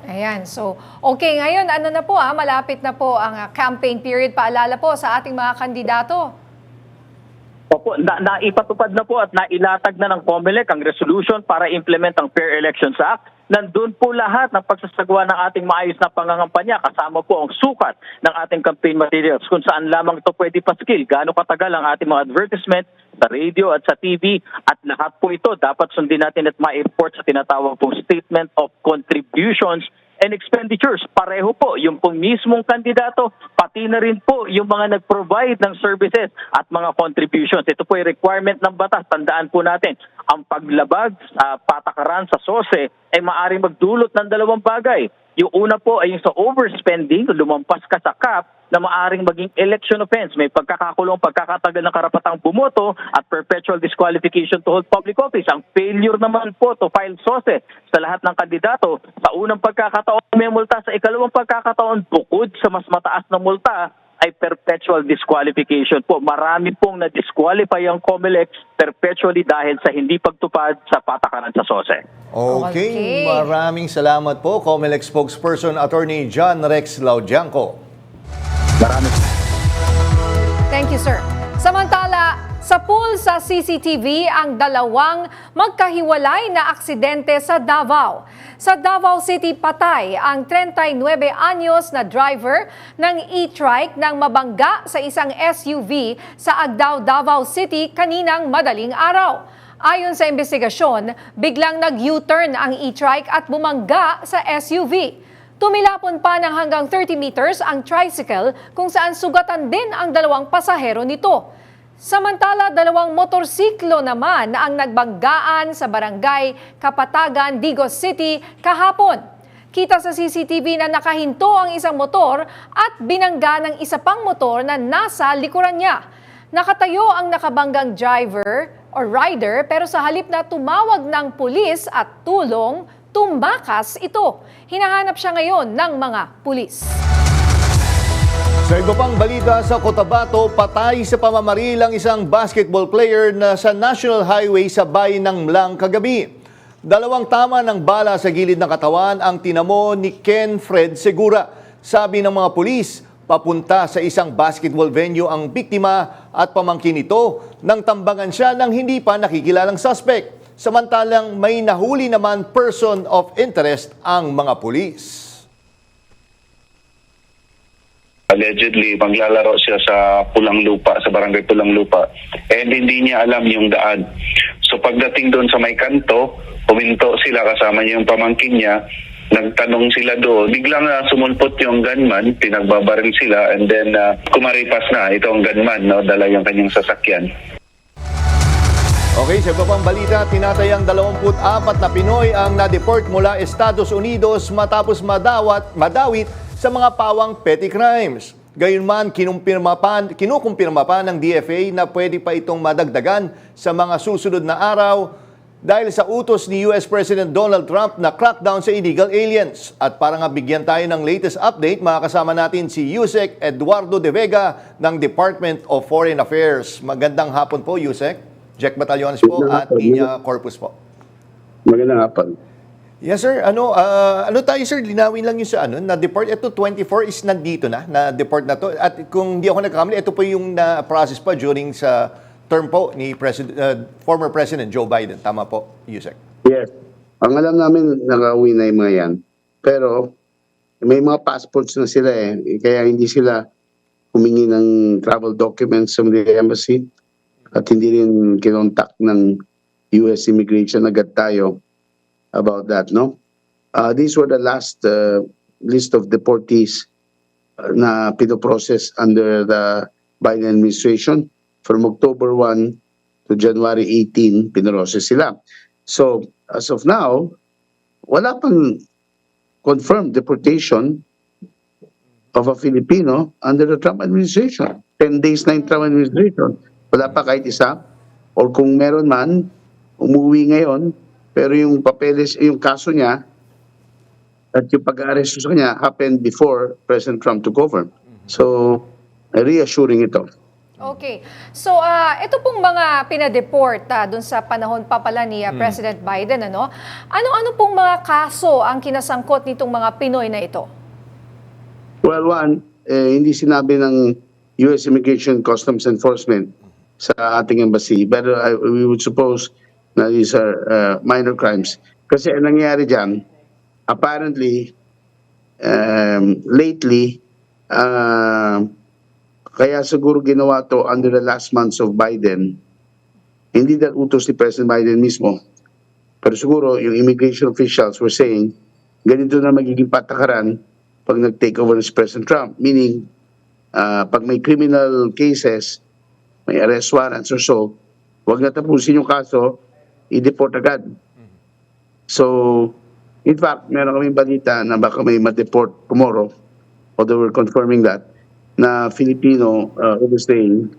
Ayan, so okay, ngayon ano na po malapit na po ang campaign period. Paalala po sa ating mga kandidato. Opo, naipatupad na po at nailatag na ng COMELEC ang resolution para implement ang Fair Elections Act. Nandun po lahat ng pagsasagawa ng ating maayos na pangangampanya, kasama po ang sukat ng ating campaign materials kung saan lamang ito pwede paskil, gaano katagal ang ating mga advertisement sa radio at sa TV, at lahat po ito dapat sundin natin at ma-report sa tinatawag pong Statement of Contributions and Expenditures. Pareho po yung pong mismong kandidato, pati na rin po yung mga nag-provide ng services at mga contributions. Ito po ay requirement ng batas. Tandaan po natin, ang paglabag sa patakaran sa SOSE ay maaaring magdulot ng dalawang bagay. Yung una po ay yung sa overspending, lumampas ka sa cap, na maaaring maging election offense. May pagkakakulong, pagkakatagal ng karapatang bumoto at perpetual disqualification to hold public office. Ang failure naman po to file SOSE sa lahat ng kandidato, sa unang pagkakataon may multa, sa ikalawang pagkakataon bukod sa mas mataas na multa ay perpetual disqualification po. Marami pong na-disqualify ang COMELEC perpetually dahil sa hindi pagtupad sa patakaran sa SOSE. Okay, maraming salamat po, COMELEC spokesperson Attorney John Rex Laudianco. Thank you, sir. Samantala, sa pool sa CCTV ang dalawang magkahiwalay na aksidente sa Davao. Sa Davao City, patay ang 39 anyos na driver ng e-trike nang mabangga sa isang SUV sa Agdao, Davao City kaninang madaling araw. Ayon sa investigasyon, biglang nag-U-turn ang e-trike at bumangga sa SUV. Tumilapon pa ng hanggang 30 meters ang tricycle kung saan sugatan din ang dalawang pasahero nito. Samantala, dalawang motorsiklo naman ang nagbanggaan sa barangay Kapatagan, Digos City kahapon. Kita sa CCTV na nakahinto ang isang motor at binangga ng isa pang motor na nasa likuran niya. Nakatayo ang nakabanggang driver o rider pero sa halip na tumawag ng pulis at tulong, tumbakas ito. Hinahanap siya ngayon ng mga pulis. Sa iba pang balita sa Cotabato, patay sa pamamaril ang isang basketball player na sa National Highway sa bayan ng Mlang kagabi. Dalawang tama ng bala sa gilid ng katawan ang tinamo ni Ken Fred Segura. Sabi ng mga pulis, papunta sa isang basketball venue ang biktima at pamangkin nito nang tambangan siya ng hindi pa nakikilalang suspect. Samantalang may nahuli naman person of interest ang mga pulis. Allegedly, maglalaro siya sa Pulang Lupa, sa barangay Pulang Lupa. And hindi niya alam yung daan. So pagdating doon sa may kanto, puminto sila kasama niya yung pamangkin niya. Nagtanong sila doon. Biglang sumulpot yung gunman, pinagbabaril sila, and then kumaripas na itong gunman, no, dala yung kanyang sasakyan. Okay, sa iba pang balita, tinatayang 24 na Pinoy ang na-deport mula Estados Unidos matapos madawit sa mga pawang petty crimes. Gayunman, kinukumpirma pa ng DFA na pwede pa itong madagdagan sa mga susunod na araw dahil sa utos ni US President Donald Trump na crackdown sa illegal aliens. At para nga bigyan tayo ng latest update, makakasama natin si Yusek Eduardo De Vega ng Department of Foreign Affairs. Magandang hapon po, Yusek. Jack Batallones po at Nina Corpus po. Magandang hapon. Yes, sir. Ano tayo, sir? Linawin lang yung sa na-deport. Ito, 24 is nandito na-deport na to. At kung di ako nagkakamali, ito po yung na-process pa during sa term po ni former President Joe Biden. Tama po, Yusek? Yes. Ang alam namin, nakauwi na yung mga yan. Pero may mga passports na sila Kaya hindi sila humingi ng travel documents sa the embassy at hindi rin kinontak ng US Immigration agad tayo about that, no? These were the last list of deportees na pinoprocess under the Biden administration. From October 1 to January 18, pinroses sila. So, as of now, wala pang confirmed deportation of a Filipino under the Trump administration. 10 days na yung Trump administration. Wala pa kahit isa. Or kung meron man, umuwi ngayon, pero yung papeles, yung kaso niya, at yung pag-aaresto sa kanya happened before President Trump took over. So, reassuring ito. Okay. So, ito pong mga pinadeport doon sa panahon pa pala ni President Biden, ano-ano pong mga kaso ang kinasangkot nitong mga Pinoy na ito? Well, one, hindi sinabi ng U.S. Immigration Customs Enforcement sa ating embassy. But we would suppose na these are minor crimes. Kasi ang nangyayari dyan, apparently, lately, kaya siguro ginawa to under the last months of Biden, hindi dahil utos ni President Biden mismo. Pero siguro yung immigration officials were saying, ganito na magiging patakaran pag nag-take over si President Trump. Meaning, pag may criminal cases, may arrest warrants or so, huwag na tapusin yung kaso, i-deport agad. So, in fact, meron kaming balita na baka may ma-deport tomorrow, although we're confirming that, na Filipino overstaying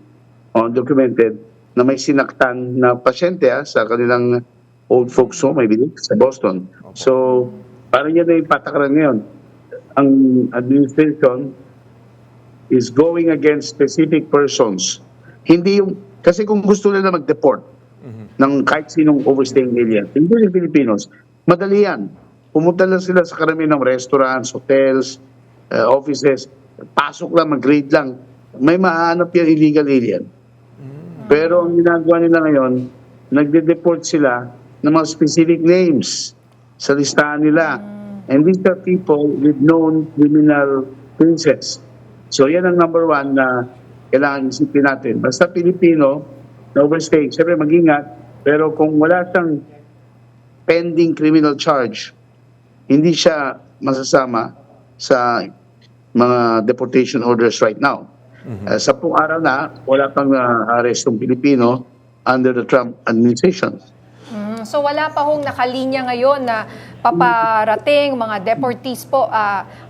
undocumented na may sinaktan na pasyente sa kanilang old folks home, I believe, sa Boston. So, parang yan na yung patakaran ngayon. Ang administration is going against specific persons. Hindi yung, kasi kung gusto nila mag-deport ng kahit sinong overstaying alien, hindi yung Filipinos, madali yan. Pumunta lang sila sa karamihan ng restaurants, hotels, offices, pasok lang, mag-grade lang. May mahanap yan illegal alien. Pero ang ginagawa nila ngayon, nagde-deport sila ng mga specific names sa listahan nila. And these are people with known criminal cases. So yan ang number one na kailangan isipin natin. Basta Pilipino na overstay, siyempre mag-ingat, pero kung wala siyang pending criminal charge, hindi siya masasama sa mga deportation orders right now. 10 araw na, wala pang arestong Pilipino under the Trump administration. So wala pa hong nakalinya ngayon na paparating mga deportees po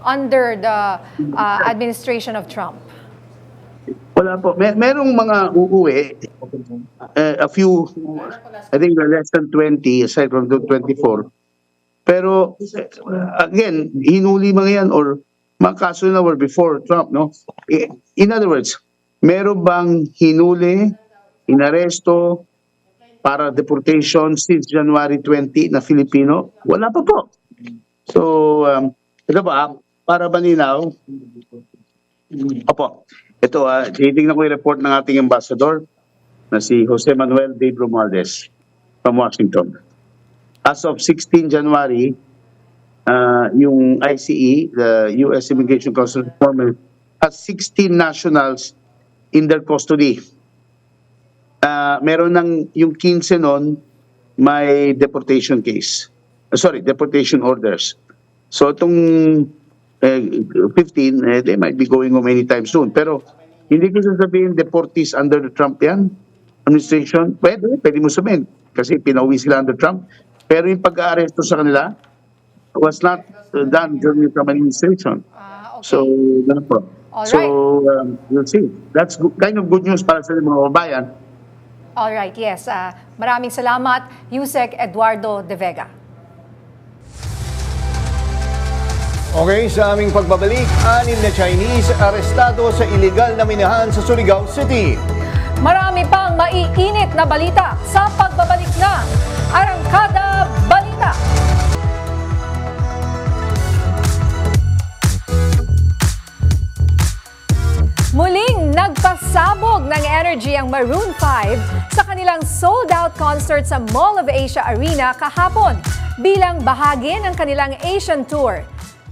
under the administration of Trump? Wala po. Merong mga uuwi, a few, I think less than 20, aside from the 24. Pero, again, hinuli mga yan or mga kaso na were before Trump, no? In other words, meron bang hinuli, inaresto, para deportation since January 20 na Filipino? Wala pa po. So, ito ba, para malinaw? Opo, ito, titignan ko yung report ng ating ambassador na si Jose Manuel de Romualdez from Washington. As of 16 January, yung ICE, the U.S. Immigration Customs Enforcement, has 16 nationals in their custody. Meron ng yung 15 nun, may deportation case. Deportation orders. So itong 15, they might be going home anytime soon. Pero hindi ko sasabihin deportees under the Trump yan, administration. Pwede mo sabihin. Kasi pinauwi sila under Trump. Pero yung pag-aaresto sa kanila was not done during the Trump administration. Okay. So, ganun po. All So, we'll see. That's kind of good news para sa mga kababayan. Alright, yes. Maraming salamat, Yusek Eduardo De Vega. Okay, sa aming pagbabalik, 6 na Chinese arestado sa iligal na minahan sa Surigao City. Marami pang maiinit na balita sa pagbabalik ng Arangkada Balita. Muling nagpasabog ng energy ang Maroon 5 sa kanilang sold-out concert sa Mall of Asia Arena kahapon bilang bahagi ng kanilang Asian Tour.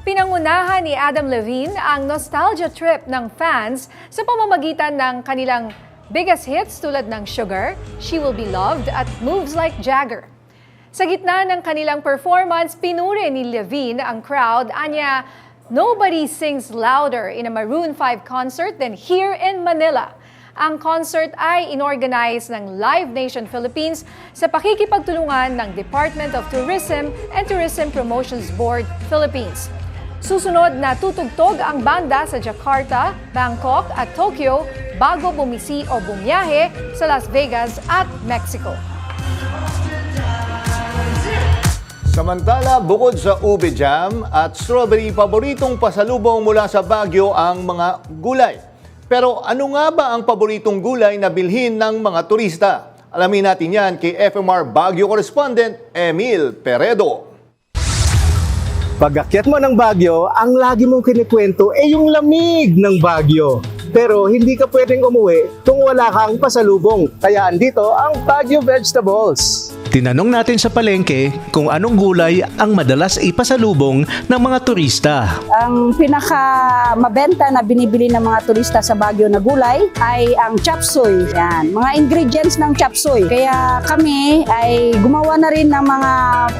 Pinangunahan ni Adam Levine ang nostalgia trip ng fans sa pamamagitan ng kanilang biggest hits tulad ng Sugar, She Will Be Loved at Moves Like Jagger. Sa gitna ng kanilang performance, pinuri ni Levine ang crowd, anya, nobody sings louder in a Maroon 5 concert than here in Manila. Ang concert ay inorganize ng Live Nation Philippines sa pakikipagtulungan ng Department of Tourism and Tourism Promotions Board Philippines. Susunod na tutugtog ang banda sa Jakarta, Bangkok at Tokyo bago bumisi o bumiyahe sa Las Vegas at Mexico. Samantala, bukod sa ube jam at strawberry, paboritong pasalubong mula sa Baguio ang mga gulay. Pero ano nga ba ang paboritong gulay na bilhin ng mga turista? Alamin natin yan kay FMR Baguio correspondent Emil Peredo. Pag-akyat mo ng Baguio, ang lagi mong kinikwento ay yung lamig ng Baguio. Pero hindi ka pwedeng umuwi kung wala kang pasalubong. Kaya andito ang Baguio Vegetables. Tinanong natin sa palengke kung anong gulay ang madalas ipasalubong ng mga turista. Ang pinaka-mabenta na binibili ng mga turista sa Baguio na gulay ay ang chop suey. Yan, mga ingredients ng chop suey. Kaya kami ay gumawa na rin ng mga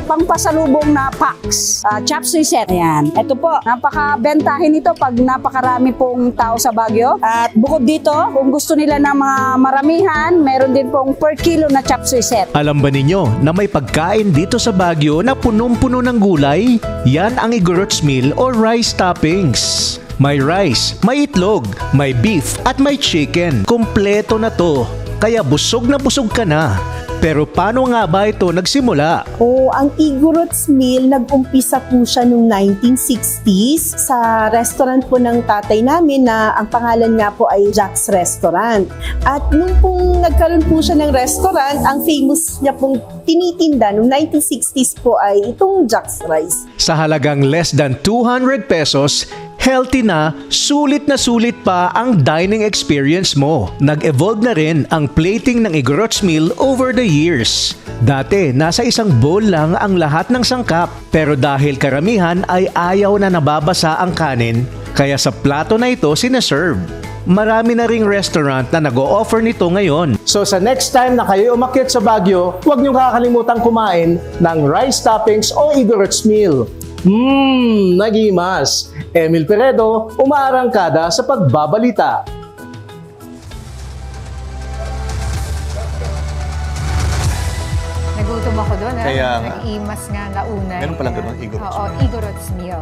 pangpasalubong na packs. Chop suey set. Yan. Ito po, napaka-bentahin ito pag napakarami pong tao sa Baguio. At bukod dito, kung gusto nila ng mga maramihan, meron din pong per kilo na chop suey set. Alam ba ninyo na may pagkain dito sa Baguio na punong-puno ng gulay? Yan ang Igorots meal o rice toppings. May rice, may itlog, may beef at may chicken. Kompleto na to. Kaya busog na busog ka na. Pero paano nga ba ito nagsimula? Ang Igorots meal, nag-umpisa po siya noong 1960s sa restaurant po ng tatay namin na ang pangalan nga po ay Jack's Restaurant. At nung pong nagkaroon po siya ng restaurant, ang famous niya pong tinitinda noong 1960s po ay itong Jack's Rice. Sa halagang less than 200 pesos, healthy na sulit pa ang dining experience mo. Nag-evolve na rin ang plating ng Igorots meal over the years. Dati, nasa isang bowl lang ang lahat ng sangkap. Pero dahil karamihan ay ayaw na nababasa ang kanin, kaya sa plato na ito sinaserve. Marami na ring restaurant na nag-o-offer nito ngayon. So sa next time na kayo umakyat sa Baguio, huwag niyo kakalimutan kumain ng rice toppings o Igorots meal. Nagimas. Emil Peredo, umaarangkada sa pagbabalita. Nagutom ako doon, Kaya nga. nag-imas nga nauna. Meron palang ganun, Igorots Oo, Igorots meal.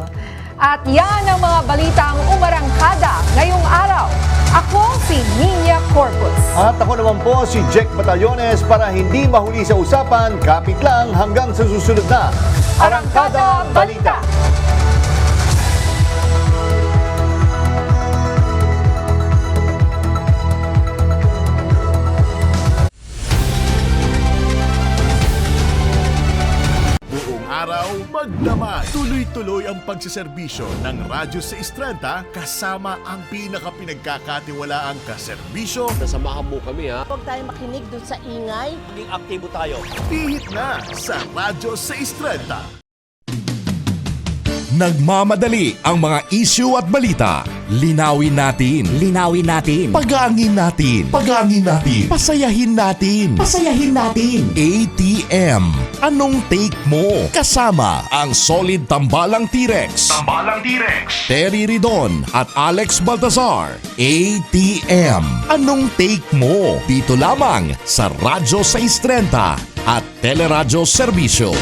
At yan ang mga balitang umarangkada ngayong araw. Ako si Nina Corpus. At ako naman po si Jack Batallones para hindi mahuli sa usapan, kapit lang hanggang sa susunod na Arangkada Balita. Araw magdamag. Tuloy-tuloy ang pagsiservisyo ng Radyo 630 kasama ang pinaka-pinagkakatiwalaang kaserbisyo. Nasamahan mo kami ha. Huwag tayo makinig dun sa ingay. Maging aktibo tayo. Pihit na sa Radyo 630. Nagmamadali ang mga issue at balita. Linawin natin. Linawin natin. Pagangin natin. Pagangin natin. Pasayahin natin. Pasayahin natin. ATM. Anong take mo? Kasama ang solid tambalang T-Rex. Tambalang T-Rex. Terry Ridon at Alex Baltazar. ATM. Anong take mo? Dito lamang sa Radyo 630 at Teleradyo Serbisyo.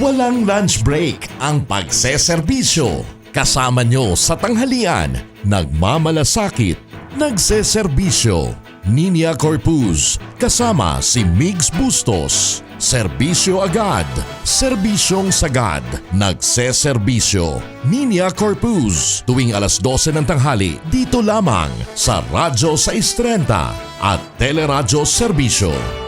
Walang lunch break ang pagseserbisyo. Kasama nyo sa tanghalian nagmamalasakit, nagseserbisyo. Ninia Corpus, kasama si Migs Bustos. Serbisyo agad, serbisyong sagad, nagseserbisyo. Ninia Corpus, tuwing alas 12 ng tanghali, dito lamang sa Radyo 630 at Teleradyo Serbisyo.